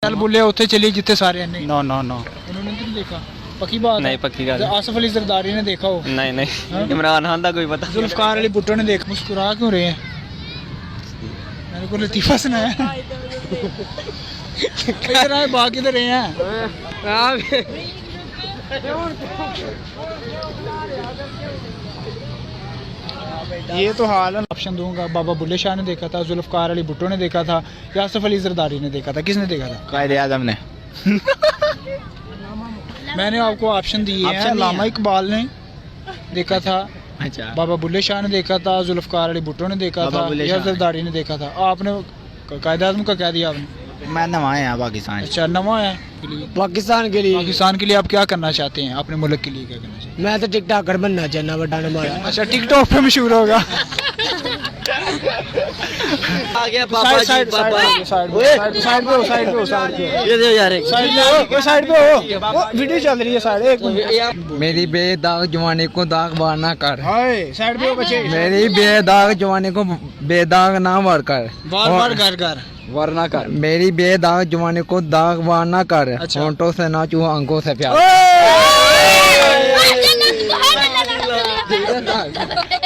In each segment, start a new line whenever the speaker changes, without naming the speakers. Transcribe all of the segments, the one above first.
चल बुले उत्थे चलिए जितने सारे नहीं
नो नो नो
उन्होंने तो नहीं देखा पक्की बात
नहीं पक्की गल
आसिफ अली जरदारी ने देखा हो
नहीं नहीं इमरान खान का कोई पता
जुल्फकार अली भुट्टो ने देखा मुस्कुरा क्यों रहे हैं मेरे को लतीफ़ा सुनाया किधर आए बाकी किधर रहे हैं ये तो हाल है। ऑप्शन दूंगा बाबा बुल्ले शाह ने देखा था, जुल्फकार अली भुट्टो ने देखा था या आसिफ अली जरदारी ने देखा था, किसने देखा था?
कायदे आज़म ने।
मैंने आपको ऑप्शन दिए हैं। अल्लामा इकबाल ने देखा था,
अच्छा
बाबा बुल्ले शाह ने देखा था, जुल्फकार अली भुट्टो ने देखा था या जरदारी ने देखा था। आपने कायदे आज़म का क्या दिया आपने?
मैं नवा है पाकिस्तान।
अच्छा नवा है
पाकिस्तान के लिए।
पाकिस्तान के लिए आप क्या करना चाहते हैं? अपने मुल्क के लिए क्या करना चाहते हैं?
मैं तो टिकटॉकर बनना चाहना बड़ा नंबर।
अच्छा टिकटॉक पे मशहूर होगा।
आ गया
साइड पे
ये दे यार एक
साइड पे हो, वीडियो चल रही है। साइड एक मिनट।
मेरी बेदाग जवानी को दाग बार ना कर।
हाय साइड पे हो बच्चे।
मेरी बेदाग जवानी को बेदाग ना वार कर।
बार घर
वरना कर। मेरी बेदाग जवानी को दाग बार ना कर।
अच्छा।
होंठों से ना चूहा आंखों से प्यार।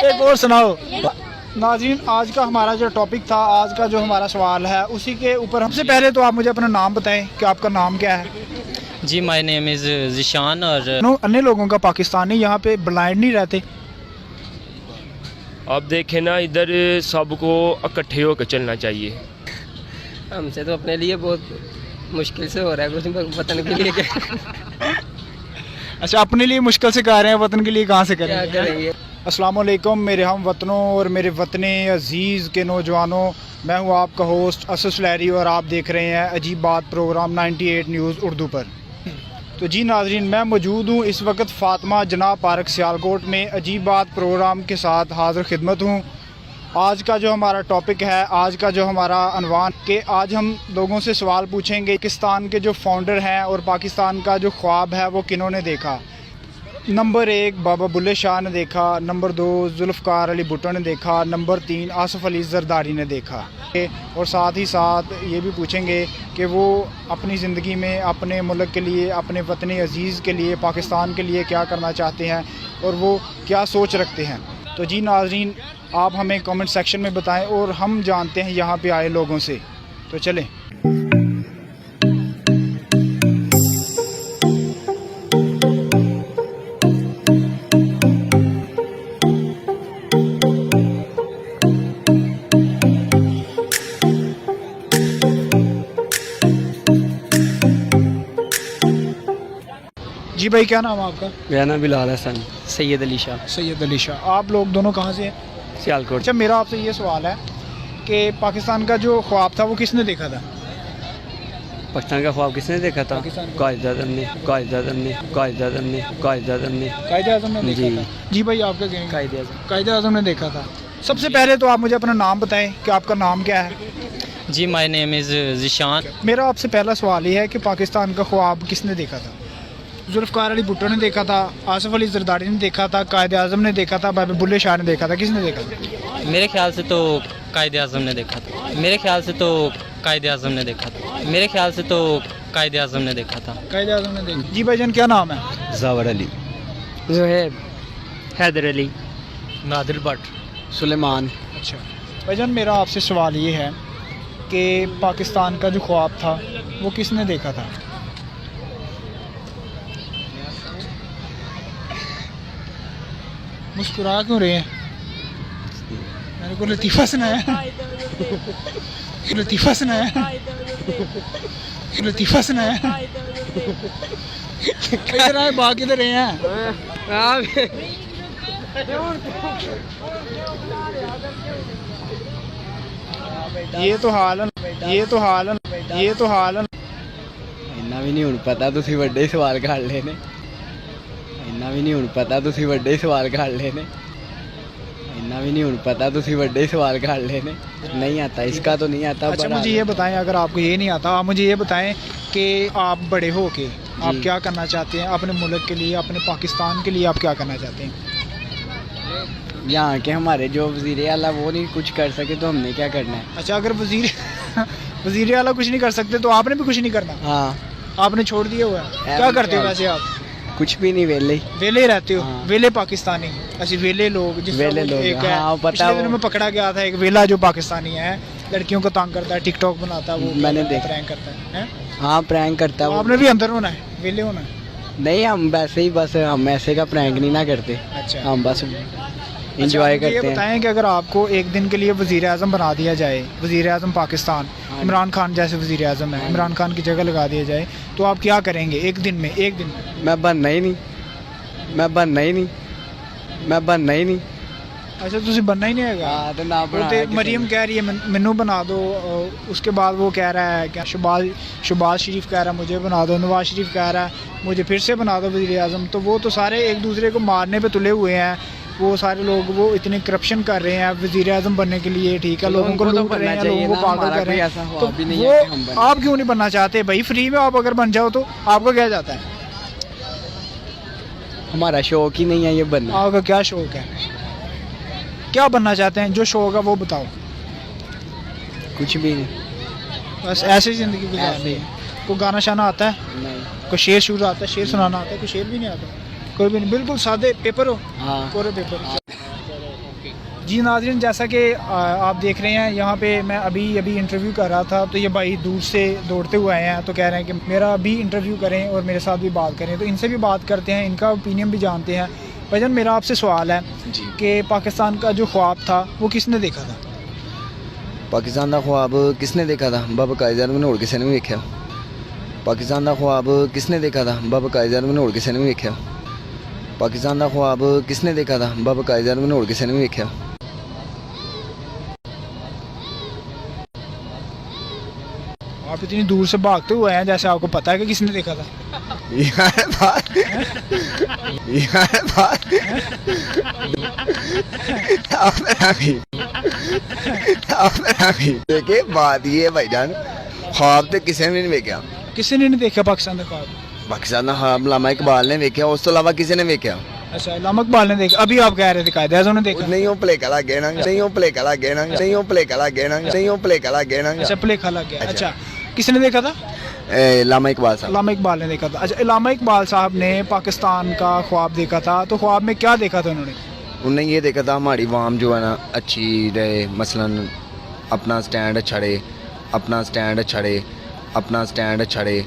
एक और सुनाओ। नाज़रीन आज का हमारा जो टॉपिक था, आज का जो हमारा सवाल है, उसी के ऊपर सबसे पहले तो आप मुझे अपना नाम बताएं कि आपका नाम क्या है?
जी माय नेम इज़ ज़िशान और
अन्य लोगों का पाकिस्तानी यहाँ पे ब्लाइंड नहीं रहते।
आप देखें ना, इधर सबको इकट्ठे होकर चलना चाहिए।
हमसे तो अपने लिए बहुत मुश्किल से हो रहा है कुछ वतन के लिए क्या
अच्छा अपने लिए मुश्किल से कर रहे हैं, वतन के लिए कहाँ से करें?
करेंगे।
अस्सलाम वालेकुम मेरे हम वतनों और मेरे वतने अज़ीज़ के नौजवानों, मैं हूँ आपका होस्ट असस लहरी और आप देख रहे हैं अजीब बात प्रोग्राम 98 न्यूज़ उर्दू पर। तो जी नाज़रीन, मैं मौजूद हूँ इस वक्त फ़ातिमा जनाब पार्क सियालकोट में अजीब बात प्रोग्राम के साथ हाज़िर खिदमत हूँ। आज का जो हमारा टॉपिक है, आज का जो हमारा अनवान के आज हम लोगों से सवाल पूछेंगे पाकिस्तान के जो फाउंडर हैं और पाकिस्तान का जो ख्वाब है वो किन्होंने देखा। नंबर 1 बाबा बुल्ले शाह ने देखा, नंबर 2 जुल्फकार अली भुट्टो ने देखा, नंबर 3 आसिफ अली जरदारी ने देखा। और साथ ही साथ ये भी पूछेंगे कि वो अपनी ज़िंदगी में अपने मुल्क के लिए, अपने वतनी अज़ीज़ के लिए, पाकिस्तान के लिए क्या करना चाहते हैं और वो क्या सोच रखते हैं। तो जी नाज़रीन आप हमें कमेंट सेक्शन में बताएं और हम जानते हैं यहाँ पे आए लोगों से। तो चलें। जी भाई क्या नाम है आपका?
मेरा नाम बिलाल हसन। सैयद अली शाह।
सैयद अली शाह। आप लोग दोनों कहाँ से हैं?
सियालकोट।
अच्छा मेरा आपसे ये सवाल है कि पाकिस्तान का जो ख्वाब था वो किसने देखा था?
पाकिस्तान का ख्वाब किसने देखा था?
पाकिस्तान का।
कायदे आज़म ने। कायदे आज़म ने। कायदे आज़म ने। कायदे आज़म ने।
कायदे आज़म ने देखा
जी।
था। जी भाई आपका क्या?
कायदे आज़म।
कायदे आज़म ने देखा था। सबसे पहले तो आप मुझे अपना नाम बताएं कि आपका नाम क्या है?
जी माय नेम इज़ ज़िशान।
मेरा आपसे पहला सवाल ये है कि पाकिस्तान का ख्वाब किसने देखा था? जुल्फकार अली भुट्टो ने देखा था, आसिफ अली जरदारी ने देखा था, कायदे आज़म ने देखा था, बाबा बुल्ले शाह ने देखा था, किसने देखा था?
मेरे ख्याल से तो कायदे आज़म ने देखा था। मेरे ख्याल से तो कायदे आज़म ने देखा था। मेरे ख्याल से तो कायदे आज़म ने देखा था।
कायदे आज़म ने देखा। जी भाईजान क्या नाम है?
ज़ावर अली। ज़ुहैब। हैदर अली।
नादिर भट्ट।
सुलेमान।
अच्छा भाईजान मेरा आपसे सवाल ये है कि पाकिस्तान का जो ख्वाब था वो किसने देखा था? मुस्कुरा क्यों रहे हैं? मेरे को लतीफ़ा सुनाया लतीफ़ा सुनाया लतीफ़ा सुनाया किधर आए बाकी किधर रहे हैं? ये तो हाल है, ये तो हाल है, ये तो हाल है।
इन्ना भी नहीं हुण पता तुसी वड्डे सवाल कर लेने। इन्ना भी नहीं हुण पता तुसी वड्डे सवाल कर लेने। इन्ना भी नहीं हुण पता तुसी वड्डे सवाल कर लेने। नहीं आता, इसका तो नहीं आता।
अच्छा मुझे ये बताएं, अगर आपको ये नहीं आता आप मुझे ये बताएं कि आप बड़े हो के आप क्या करना चाहते हैं अपने मुल्क के लिए, अपने पाकिस्तान के लिए आप क्या करना चाहते हैं?
यहाँ के हमारे जो वज़ीर आला वो नहीं कुछ कर सके तो हमने क्या करना है?
अच्छा अगर वज़ीर वजीर आला कुछ नहीं कर सकते तो आपने भी कुछ नहीं करना,
हाँ
आपने छोड़ दिया हुआ है। क्या करते हो वैसे आप?
कुछ भी नहीं वेले
वेले ही रहते हो?
हाँ।
वेले पाकिस्तानी, अच्छा वेले लोग, जिस
वेले लोग,
एक है,
हाँ, पता
पिछले
वो।
दिनों में पकड़ा गया था एक वेला जो पाकिस्तानी है, लड़कियों को तंग करता है, टिकटॉक बनाता है, वो
मैंने देखा।
प्रैंक करता है?
हाँ प्रैंक करता
तो
है वो।
आपने भी अंदर होना है, वेले होना है।
नहीं हम वैसे ही बस हम ऐसे का प्रैंक नहीं ना करते,
अच्छा,
हम बस
अच्छा,
इंजॉय
मुझे ये
करते हैं।
बताएं कि अगर आपको एक दिन के लिए वजीर आज़म बना दिया जाए, वजीर आज़म पाकिस्तान,
हाँ।
इमरान खान जैसे वजीर आज़म है, इमरान खान की जगह लगा दिया जाए, तो आप क्या करेंगे एक दिन में? एक दिन में
मैं बनना ही नहीं, मैं बनना ही नहीं, मैं बनना ही नहीं।
अच्छा, तुझे बनना ही नहीं है?
हाँ तो ना
वो
बनाया
तो
किसी
मरियम
ने।
कह रही है मैनू बना दो, उसके बाद वो कह रहा है क्या, शहबाज शरीफ कह रहा है मुझे बना दो, नवाज शरीफ कह रहा है मुझे फिर से बना दो वज़ीर आज़म। तो वो तो सारे एक दूसरे को मारने पे तुले हुए हैं, वो सारे लोग वो इतने करप्शन कर रहे हैं वज़ीर आज़म बनने के लिए, ठीक है,
चलो
लोगों को
उनको तो
लूट रहे
बनना
हैं,
चाहिए
लोगों को
ना,
पागल
हमारा
कर रहे
कोई
हैं।
ऐसा
तो
ख्वाब भी नहीं है कि हम
वो
बने।
आप क्यों नहीं बनना चाहते भाई? फ्री में आप अगर बन जाओ तो आपका क्या जाता है?
हमारा शौक ही नहीं है ये बनना।
आपका क्या शौक है? क्या बनना चाहते हैं? जो शौक है वो बताओ।
कुछ भी नहीं,
बस ऐसे ही ज़िंदगी गुजारनी है। कोई गाना शाना आता है?
नहीं।
कोई शेर शुरू आता है? शेर सुनाना आता है? कोई शेर भी नहीं आता? कोई भी नहीं, बिल्कुल सादे पेपर हो,
हाँ
कोरे पेपर। जी नाज़रीन, जैसा कि आप देख रहे हैं यहाँ पे मैं अभी इंटरव्यू कर रहा था, तो ये भाई दूर से दौड़ते हुए आए हैं, तो कह रहे हैं कि मेरा भी इंटरव्यू करें और मेरे साथ भी बात करें, तो इनसे भी बात करते हैं, इनका ओपिनियन भी जानते हैं। भाईजान, मेरा आपसे सवाल है कि पाकिस्तान का जो ख्वाब था वो किसने देखा था?
पाकिस्तान का ख्वाब किसने देखा था? बाबा कायद-ए-आज़म ने, और किसी ने भी देखा। पाकिस्तान का ख्वाब किसने देखा था? बाबा कायद-ए-आज़म ने, और किसी ने भी देखा। पाकिस्तान का ख्वाब किसने देखा था? बाबा कायद-ए-आज़म ने, और किसी ने भी देखा।
आप इतनी दूर से भागते हुए हैं, जैसे आपको पता है कि किसने देखा था।
यार बात देखिए बात ये है भाईजान, ख्वाब तो किसी ने नहीं देखा।
किसी ने नहीं देखा पाकिस्तान का ख्वाब?
पाकिस्तान का ख्वाब अल्लामा इकबाल ने देखा, उस तो अलावा किसी ने देखा
अच्छा, अल्लामा इकबाल ने देखा। अभी आप कह रहे थे कायद-ए-आज़म ने देखा।
नहीं? वो प्ले कला गया ना, नहीं वो प्ले कला गया ना, नहीं वो प्ले कला गया ना, नहीं वो प्ले कला गया ना।
अच्छा, प्ले खा लग गया। अच्छा, किसने देखा था?
अल्लामा इकबाल साहब।
अल्लामा इकबाल ने देखा था। अच्छा, अल्लामा इकबाल साहब ने पाकिस्तान का ख्वाब देखा था, तो ख्वाब में क्या देखा था उन्होंने?
उन्होंने ये देखा था हमारी वाम जो है ना अच्छी रहे, मसलन अपना स्टैंड अच्छा रहे, अपना स्टैंड अच्छा रहे, अपना स्टैंड अच्छा रहे।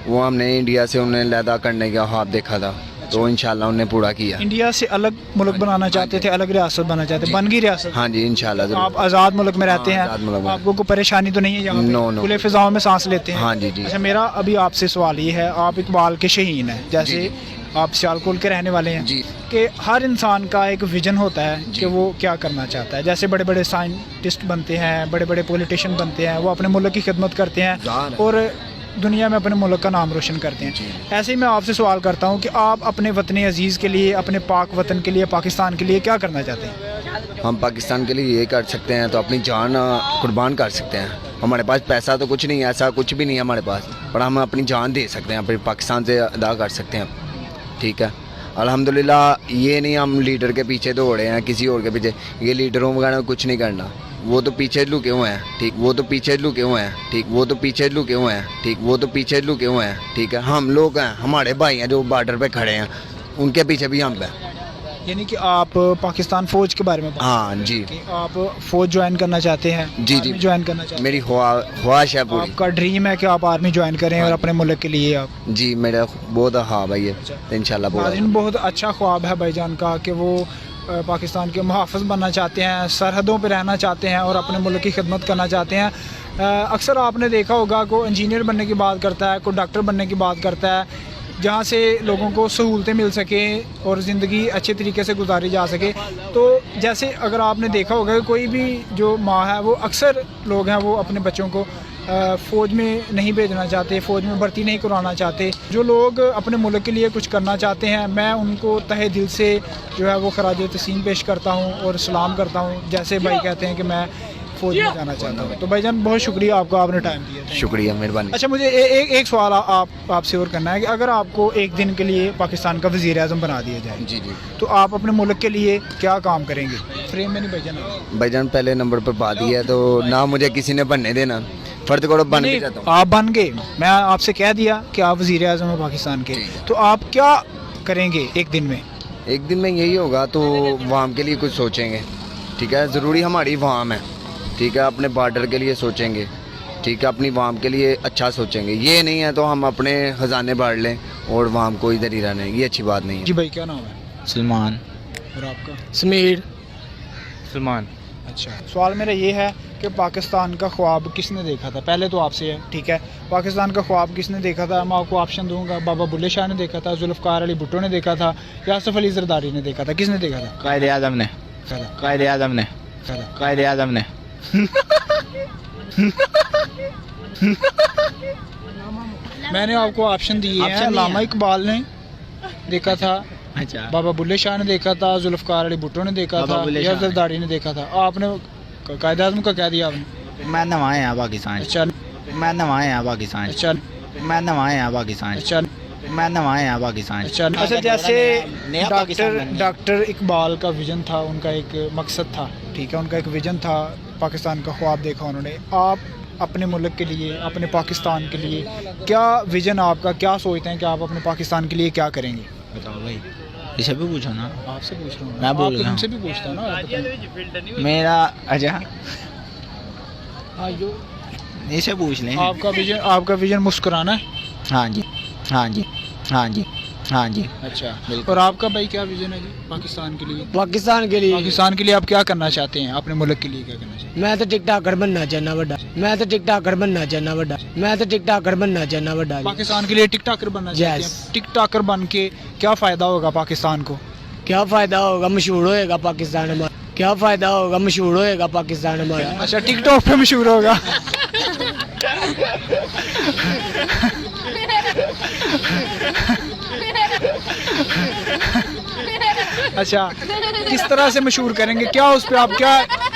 वो हमने इंडिया से उन्हें लैदा करने का ख्वाब देखा था, तो इंशाल्लाह उन्हें पूरा किया।
इंडिया से अलग मुल्क बनाना चाहते थे, अलग रियासत बनाना चाहते, बन गई रियासत।
हाँ जी इंशाल्लाह
तो
ज़रूर।
आप आज़ाद मुल्क में रहते
हाँ,
हैं,
आज़ाद मुल्क में।
आपको कोई परेशानी तो नहीं है यहाँ पे?
No, no.
खुले फिजाओं में सांस लेते हैं?
हाँ जी जी।
अच्छा, मेरा अभी आपसे सवाल ये है, आप इकबाल के शहीन हैं, जैसे आप सियालकोट के रहने वाले हैं,
जी
कि हर इंसान का एक विजन होता है
जी।
कि वो क्या करना चाहता है। जैसे बड़े बड़े साइंटिस्ट बनते हैं, बड़े बड़े पॉलिटिशियन बनते हैं, वो अपने मुल्क की खिदमत करते हैं
ज़ाहिर है।
और दुनिया में अपने मुल्क का नाम रोशन करते हैं। ऐसे ही मैं आपसे सवाल करता हूँ कि आप अपने वतन अजीज़ के लिए, अपने पाक वतन के लिए, पाकिस्तान के लिए क्या करना चाहते हैं?
हम पाकिस्तान के लिए ये कर सकते हैं तो अपनी जान कुर्बान कर सकते हैं। हमारे पास पैसा तो कुछ नहीं है, ऐसा कुछ भी नहीं है हमारे पास, पर हम अपनी जान दे सकते हैं, फिर पाकिस्तान से अदा कर सकते हैं। ठीक है, अल्हम्दुलिल्लाह। ये नहीं हम लीडर के पीछे दौड़े हैं, किसी और के पीछे, ये लीडरों वगैरह कुछ नहीं करना, वो तो पीछे लुके हुए हैं। ठीक, वो तो पीछे लुके हुए हैं। ठीक, वो तो पीछे लुके हुए हैं। ठीक, वो तो पीछे लुके हुए हैं। ठीक है, हम लोग हैं, हमारे भाई हैं जो बॉर्डर पे खड़े हैं, उनके पीछे भी हम हैं।
यानी कि आप पाकिस्तान फ़ौज के बारे में बात
हाँ जी
कि आप फ़ौज ज्वाइन करना चाहते हैं?
जी, जी।
आर्मी ज्वाइन करना चाहते
मेरी ख्वाहिश है
हैं?
पूरी।
आपका ड्रीम है कि आप आर्मी ज्वाइन करें और अपने मुल्क के लिए आप?
जी मेरा बहुत हाँ भाई है, इंशाल्लाह पूरा।
नाज़रीन, बहुत अच्छा ख्वाब है भाईजान का कि वो पाकिस्तान के मुहाफ़िज़ बनना चाहते हैं, सरहदों पे रहना चाहते हैं और अपने मुल्क की खिदमत करना चाहते हैं। अक्सर आपने देखा होगा कोई इंजीनियर बनने की बात करता है, कोई डॉक्टर बनने की बात करता है, जहाँ से लोगों को सहूलतें मिल सकें और ज़िंदगी अच्छे तरीके से गुजारी जा सके। तो जैसे अगर आपने देखा होगा कि कोई भी जो माँ है, वो अक्सर लोग हैं वो अपने बच्चों को फ़ौज में नहीं भेजना चाहते, फ़ौज में भर्ती नहीं करवाना चाहते। जो लोग अपने मुल्क के लिए कुछ करना चाहते हैं, मैं उनको तहे दिल से जो है वो खराज तस्लीम पेश करता हूँ और सलाम करता हूँ, जैसे भाई कहते हैं कि मैं फ़ौज में जाना चाहता हूँ। तो भाईजान बहुत शुक्रिया आपका, आपने टाइम दिया।
शुक्रिया, मेहरबानी।
अच्छा, मुझे एक सवाल आपसे और करना है कि अगर आपको एक दिन के लिए पाकिस्तान का वज़ीर आज़म बना दिया जाए,
जी जी।
तो आप अपने मुल्क के लिए क्या काम करेंगे? फ्रेम में नहीं भाईजान।
भाईजान पहले नंबर पर बात ही है तो ना मुझे किसी ने बनने देना, फर्द को बन भी
नहीं,
जाता हूँ।
आप बन गए, मैं आपसे कह दिया कि आप वज़ीर आज़म हैं पाकिस्तान के, तो आप क्या करेंगे एक दिन में?
एक दिन में यही होगा तो वाम के लिए कुछ सोचेंगे, ठीक है। ज़रूरी हमारी वाम है, ठीक है। अपने बॉर्डर के लिए सोचेंगे, ठीक है। अपनी वाम के लिए अच्छा सोचेंगे। ये नहीं है तो हम अपने खजाने बांट लें और वाम को इधर ही रहने, ये अच्छी बात नहीं है।
जी भाई क्या नाम है?
सलमान।
और आपका?
समीर।
सलमान।
अच्छा, सवाल मेरा ये है कि पाकिस्तान का ख्वाब किसने देखा था? पहले तो आपसे है, ठीक है। पाकिस्तान का ख्वाब किसने देखा था? मैं आपको ऑप्शन दूंगा। बाबा बुल्ले शाह ने देखा था, जुल्फ़िकार अली भुट्टो ने देखा था, या आसिफ अली ज़रदारी ने देखा था? किसने देखा था?
कायदे आज़म ने। कायदे आज़म ने। कायदे आज़म ने।
मैंने आपको ऑप्शन दिए हैं। अल्लामा इकबाल ने देखा था,
अच्छा।
बाबा बुल्ले शाह ने देखा था, जुल्फ़िकार अली भुट्टो ने देखा
बाबा
था,
बुल्ले
या
शाह ने।
ज़रदारी ने देखा था। आपने कायदे आज़म का कह दिया आपने।
मैं नवा आया पाकिस्तान।
अच्छा
मैं नवा आया पाकिस्तान।
अच्छा
मैं नवा आया पाकिस्तान।
अच्छा
मैं नवा आया पाकिस्तान।
अच्छा जैसे
नया पाकिस्तान बन गया।
डॉक्टर इकबाल का विजन था, उनका एक मकसद था, ठीक है, उनका एक विजन था, पाकिस्तान का ख्वाब देखा उन्होंने। आप अपने मुल्क के लिए, अपने पाकिस्तान के लिए क्या विजन आपका, क्या सोचते हैं कि आप अपने पाकिस्तान के लिए क्या करेंगे?
बताओ भाई, इसे भी पूछो ना।
आपसे पूछ रहा हूँ,
मैं बोल
आप
रहा हूँ।
तुमसे भी पूछता हूँ ना, आप बताओ।
मेरा अच्छा
हाँ,
इसे पूछ लें।
आपका विजन मुस्कुराना है?
हाँ जी, हाँ जी, हाँ जी, हाँ जी।
अच्छा,
बिल्कुल।
और आपका भाई क्या विजन है जी पाकिस्तान के लिए?
पाकिस्तान के लिए
पाकिस्तान के लिए आप क्या करना चाहते हैं? अपने मुल्क के लिए क्या करना चाहते
मैं तो टिकटॉकर बनना चाहना बड़ा। मैं तो टिकटॉकर बनना चाहना बड़ा। मैं तो टिकटॉकर बनना चाहना बड़ा।
हैं? पाकिस्तान के लिए टिकटॉकर बनना चाहते
Yes.
हैं। टिकटॉकर बन के क्या फ़ायदा होगा पाकिस्तान को?
क्या फायदा होगा? मशहूर होएगा पाकिस्तान हमारा। क्या फायदा होगा? मशहूर होएगा पाकिस्तान हमारा।
अच्छा, टिकटॉक पे मशहूर होगा। अच्छा, किस तरह से मशहूर करेंगे? क्या उस पे आप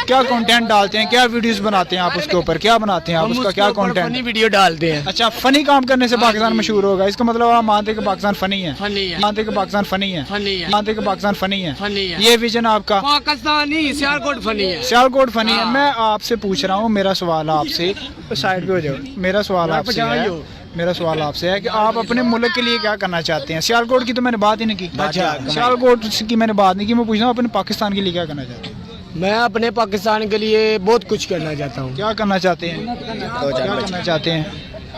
क्या कंटेंट डालते हैं? क्या वीडियोस बनाते हैं आप उसके ऊपर? क्या बनाते हैं आप? उसका क्या कंटेंट?
वीडियो डालते हैं।
अच्छा, फनी काम करने से पाकिस्तान मशहूर होगा, इसका मतलब आप मानते हैं कि पाकिस्तान फनी है?
फनी है।
मानते हैं कि पाकिस्तान फनी है?
फनी है।
मानते हैं कि पाकिस्तान फनी है?
फनी है।
ये विजन आपका?
पाकिस्तानी सियालकोट फनी है।
सियालकोट फनी है। मैं आपसे पूछ रहा हूँ, मेरा सवाल आपसे, साइड पे हो जाओ। मेरा सवाल आपसे है कि आप अपने मुल्क के लिए क्या करना चाहते हैं? सियालकोट की तो मैंने बात ही नहीं की।
अच्छा,
सियालकोट की मैंने बात नहीं की। मैं पूछ रहा हूँ अपने पाकिस्तान के लिए क्या करना चाहते हैं?
मैं अपने पाकिस्तान के लिए बहुत कुछ करना चाहता हूँ।
क्या करना चाहते हैं? क्या करना चाहते हैं?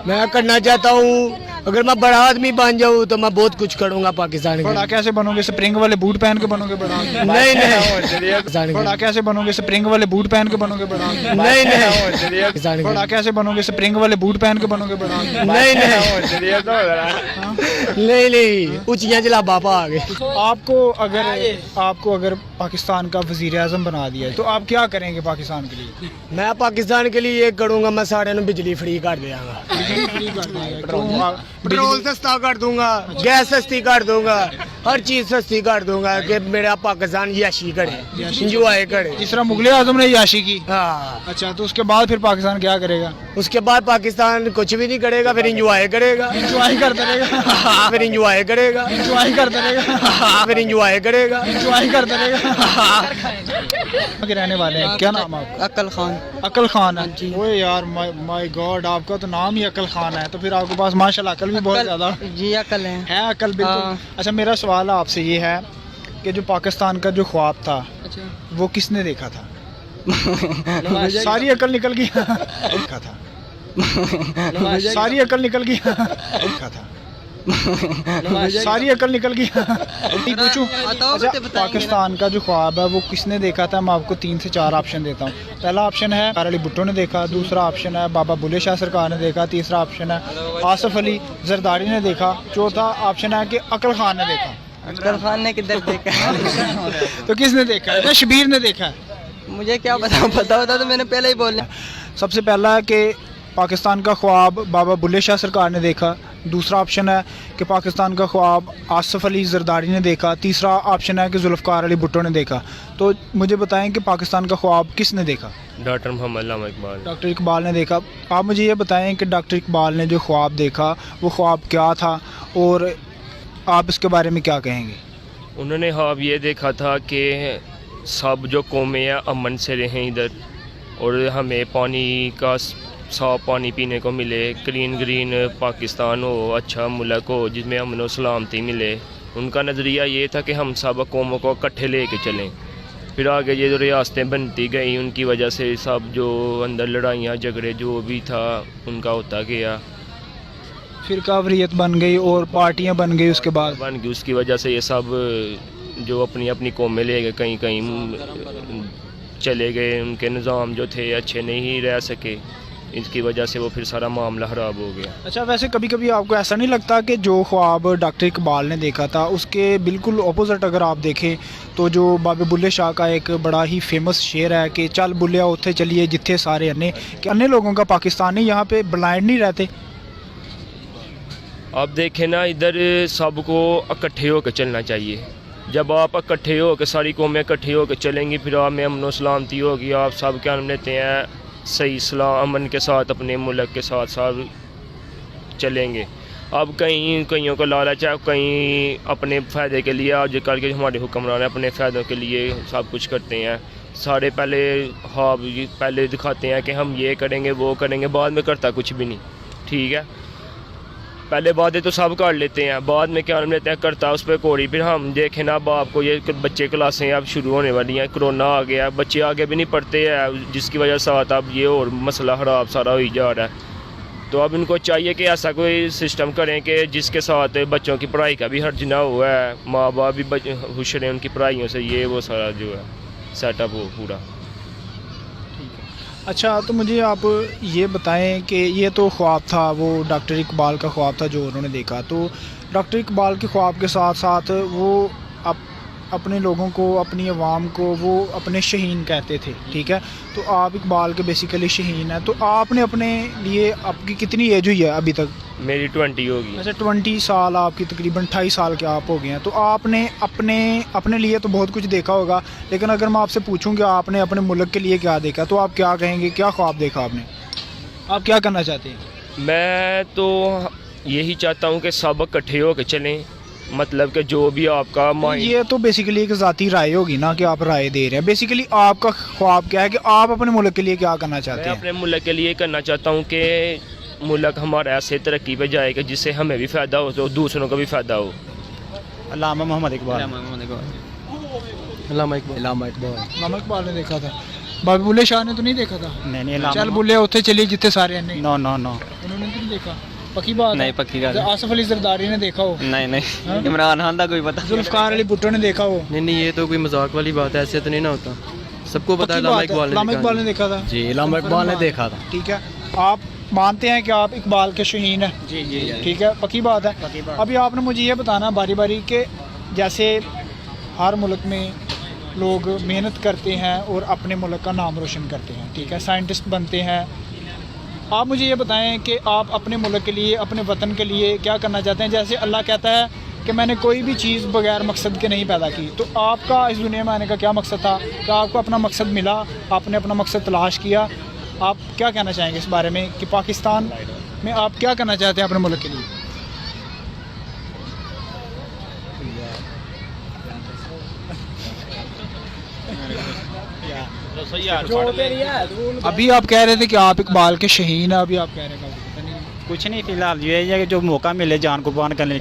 मैं करना चाहता हूँ, अगर मैं बड़ा आदमी बन जाऊँ तो मैं बहुत कुछ करूँगा पाकिस्तान के
बड़ा
लिए।
कैसे बनोगे? स्प्रिंग वाले बूट पहन के बनोगे बड़ा?
नहीं नहीं
बड़ा कैसे बनोगे? स्प्रिंग वाले बूट पहन के बनोगे बड़ा?
नहीं नहीं
बड़ा कैसे बनोगे? स्प्रिंग वाले बूट पहन के बनोगे बड़ा?
नहीं नहीं नहीं ऊंचियां जलाबा पा आ गए।
आपको अगर पाकिस्तान का वजीर आज़म बना दिया है तो आप क्या करेंगे पाकिस्तान के लिए?
मैं पाकिस्तान के लिए ये करूँगा, मैं सारे बिजली फ्री कर देंगा। पेट्रोल सस्ता कर दूंगा, गैस सस्ती कर दूंगा, हर चीज सस्ती कर दूंगा कि मेरा पाकिस्तान याशी करे, इंजॉय करे।
जिस तरह मुगल आजम ने याशी की।
हाँ,
अच्छा, तो उसके बाद फिर पाकिस्तान क्या करेगा?
उसके बाद पाकिस्तान कुछ भी नहीं करेगा, फिर इंजॉय करेगा।
इंजॉय करता रहेगा।
फिर इंजॉय करेगा।
इंजॉय करता रहेगा।
फिर इंजॉय करेगा।
इंजॉय करता रहेगा। के रहने वाले हैं, क्या नाम है आपका?
अक्ल खान।
अकल खान है। ओए यार, माय गॉड, आपका तो नाम ही अकल खान है, तो फिर आपके पास माशाल्लाह अकल भी बहुत ज्यादा
जी अक्ल है
अकल बिल्कुल। अच्छा, मेरा सवाल आपसे ये है कि जो पाकिस्तान का जो ख्वाब था वो किसने देखा था? सारी अकल निकल गई। देखा था। सारी अकल निकल गई। देखा था। सारी अकल निकल गई। पूछूं? अच्छा, पाकिस्तान का जो ख्वाब है वो किसने देखा था? मैं आपको 3 से 4 ऑप्शन देता हूँ। पहला ऑप्शन है अली भुट्टो ने देखा, दूसरा ऑप्शन है बाबा बुल्ले शाह सरकार ने देखा, तीसरा ऑप्शन है आसिफ अली जरदारी ने देखा, चौथा ऑप्शन है कि अकल खान ने देखा।
अक्ल खान ने किधर देखा?
तो किसने देखा है? शबीर ने देखा है।
मुझे क्या पता होता तो मैंने पहले ही बोल दिया।
सबसे पहला है कि पाकिस्तान का ख्वाब बाबा बुल्ले शाह सरकार ने देखा, दूसरा ऑप्शन है कि पाकिस्तान का ख्वाब आसिफ अली जरदारी ने देखा, तीसरा ऑप्शन है कि जुल्फ़िकार अली भुट्टो ने देखा। तो मुझे बताएं कि पाकिस्तान का ख्वाब किसने देखा?
डॉक्टर मोहम्मद अल्लामा इकबाल।
डॉक्टर इकबाल ने देखा। आप मुझे ये बताएं कि डॉक्टर इकबाल ने जो ख्वाब देखा वो ख्वाब क्या था और आप इसके बारे में क्या कहेंगे?
उन्होंने ख्वाब ये देखा था कि सब जो कौमें हैं अमन से रहें इधर, और हमें पानी का صاف پانی پینے کو ملے، گرین پاکستان ہو، اچھا ملک ہو جس میں امن و سلامتی ملے. ان کا نظریہ یہ تھا کہ ہم سب قوموں کو اکٹھے لے کے چلیں. پھر آگے یہ جو ریاستیں بنتی گئیں ان کی وجہ سے سب جو اندر لڑائیاں جھگڑے جو بھی تھا ان کا ہوتا گیا،
فرقہ واریت بن گئی اور پارٹیاں بن گئی اس کے بعد.
بن گئی. اس کی وجہ سے یہ سب جو اپنی اپنی قومیں لے گئے، کہیں کہیں چلے گئے. ان کے نظام جو تھے اچھے نہیں رہ سکے، اس کی وجہ سے وہ پھر سارا معاملہ خراب ہو گیا.
اچھا، ویسے کبھی کبھی آپ کو ایسا نہیں لگتا کہ جو خواب ڈاکٹر اقبال نے دیکھا تھا اس کے بالکل اپوزٹ اگر آپ دیکھیں تو جو بابے بلے شاہ کا ایک بڑا ہی فیمس شعر ہے کہ چل بلیا اتھے چلیے جتھے سارے انے، کہ انے لوگوں کا پاکستانی یہاں پہ بلائنڈ نہیں رہتے؟
آپ دیکھیں نا، ادھر سب کو اکٹھے ہو کے چلنا چاہیے. جب آپ اکٹھے ہو کے ساری قومیں اکٹھے ہو کے چلیں گی، پھر آپ میں امن و سلامتی ہوگی. آپ سب کیا نام لیتے ہیں، صحیح سلام امن کے ساتھ اپنے ملک کے ساتھ ساتھ چلیں گے. اب کئیوں کو لالچ ہے، کہیں اپنے فائدے کے لیے آج کل کے ہمارے حکمران ہیں اپنے فائدوں کے لیے سب کچھ کرتے ہیں. سارے پہلے دکھاتے ہیں کہ ہم یہ کریں گے وہ کریں گے، بعد میں کرتا کچھ بھی نہیں. ٹھیک ہے، پہلے باتیں تو سب کر لیتے ہیں، بعد میں کیا لیتے ہیں کرتا اس پہ کوڑی. پھر ہم دیکھیں نا اب آپ کو یہ بچے کلاسیں اب شروع ہونے والی ہیں، کرونا آ گیا، بچے آگے بھی نہیں پڑھتے ہیں جس کی وجہ سے اب یہ اور مسئلہ خراب سارا ہوئی جا رہا ہے. تو اب ان کو چاہیے کہ ایسا کوئی سسٹم کریں کہ جس کے ساتھ بچوں کی پڑھائی کا بھی حرج نہ ہوا ہے، ماں باپ بھی خوش رہیں ان کی پڑھائیوں سے، یہ وہ سارا جو ہے سیٹ اپ ہو پورا.
اچھا، تو مجھے آپ یہ بتائیں کہ یہ تو خواب تھا، وہ ڈاکٹر اقبال کا خواب تھا جو انہوں نے دیکھا. تو ڈاکٹر اقبال کے خواب کے ساتھ ساتھ وہ اپنے لوگوں کو، اپنی عوام کو وہ اپنے شہین کہتے تھے. ٹھیک ہے، تو آپ اقبال کے بیسیکلی شہین ہیں. تو آپ نے اپنے لیے، آپ کی کتنی ایج ہوئی ہے ابھی تک؟
میری 20 ہوگی.
اچھا، 20 سال آپ کی، تقریباً 28 سال کے آپ ہو گئے ہیں. تو آپ نے اپنے لیے تو بہت کچھ دیکھا ہوگا، لیکن اگر میں آپ سے پوچھوں کہ آپ نے اپنے ملک کے لیے کیا دیکھا تو آپ کیا کہیں گے؟ کیا خواب دیکھا آپ نے؟ آپ کیا کرنا چاہتے ہیں؟
میں تو یہی چاہتا ہوں کہ سب اکٹھے ہو کے چلیں، مطلب کہ جو بھی آپ کا
یہ تو بیسیکلی ایک ذاتی رائے ہوگی نا کہ آپ رائے دے رہے ہیں. بیسیکلی آپ کا خواب کیا ہے کہ آپ اپنے ملک کے لیے کیا کرنا چاہتے
میں
ہیں؟
اپنے ملک کے لیے کرنا چاہتا ہوں کہ ملک ہمارا ایسے ترقی پہ جائے گا جس سے ہمیں بھی فائدہ ہو تو دوسروں کو بھی فائدہ ہو.
علامہ محمد اقبال.
علامہ
اقبال نے دیکھا تھا، بابے بلے شاہ نے تو نہیں دیکھا تھا.
نہیں
چل بلے اتھے چلیے جتنے سارے انے،
نو
انہوں نے تو نہیں دیکھا. پکی بات
نہیں، پکی گل
آصف علی زرداری نے دیکھا ہو؟
نہیں. عمران خان کا کوئی پتہ
ذوالفقار علی بھٹو نے دیکھا ہو؟
نہیں، یہ تو کوئی مذاق والی بات ہے، ایسے تو نہیں نہ ہوتا. سب کو پتا ہے
علامہ اقبال نے دیکھا تھا.
جی، علامہ اقبال نے دیکھا تھا.
ٹھیک ہے، آپ مانتے ہیں کہ آپ اقبال کے شہین ہیں؟
جی.
ٹھیک ہے، پکی بات ہے. ابھی آپ نے مجھے یہ بتانا باری باری کہ جیسے ہر ملک میں لوگ محنت کرتے ہیں اور اپنے ملک کا نام روشن کرتے ہیں. ٹھیک ہے، سائنٹسٹ بنتے ہیں. آپ مجھے یہ بتائیں کہ آپ اپنے ملک کے لیے، اپنے وطن کے لیے کیا کرنا چاہتے ہیں؟ جیسے اللہ کہتا ہے کہ میں نے کوئی بھی چیز بغیر مقصد کے نہیں پیدا کی. تو آپ کا اس دنیا میں آنے کا کیا مقصد تھا؟ کیا آپ کو اپنا مقصد ملا؟ آپ نے اپنا مقصد تلاش کیا؟ آپ کیا کہنا چاہیں گے اس بارے میں کہ پاکستان میں آپ کیا کرنا چاہتے ہیں اپنے ملک کے لیے؟ ابھی آپ کہہ رہے تھے کہ آپ اقبال کے شہین ہیں، ابھی آپ کہہ رہے ہیں
کچھ نہیں، فی الحال یہ ہے کہ جو موقع ملے جان قربان کرنے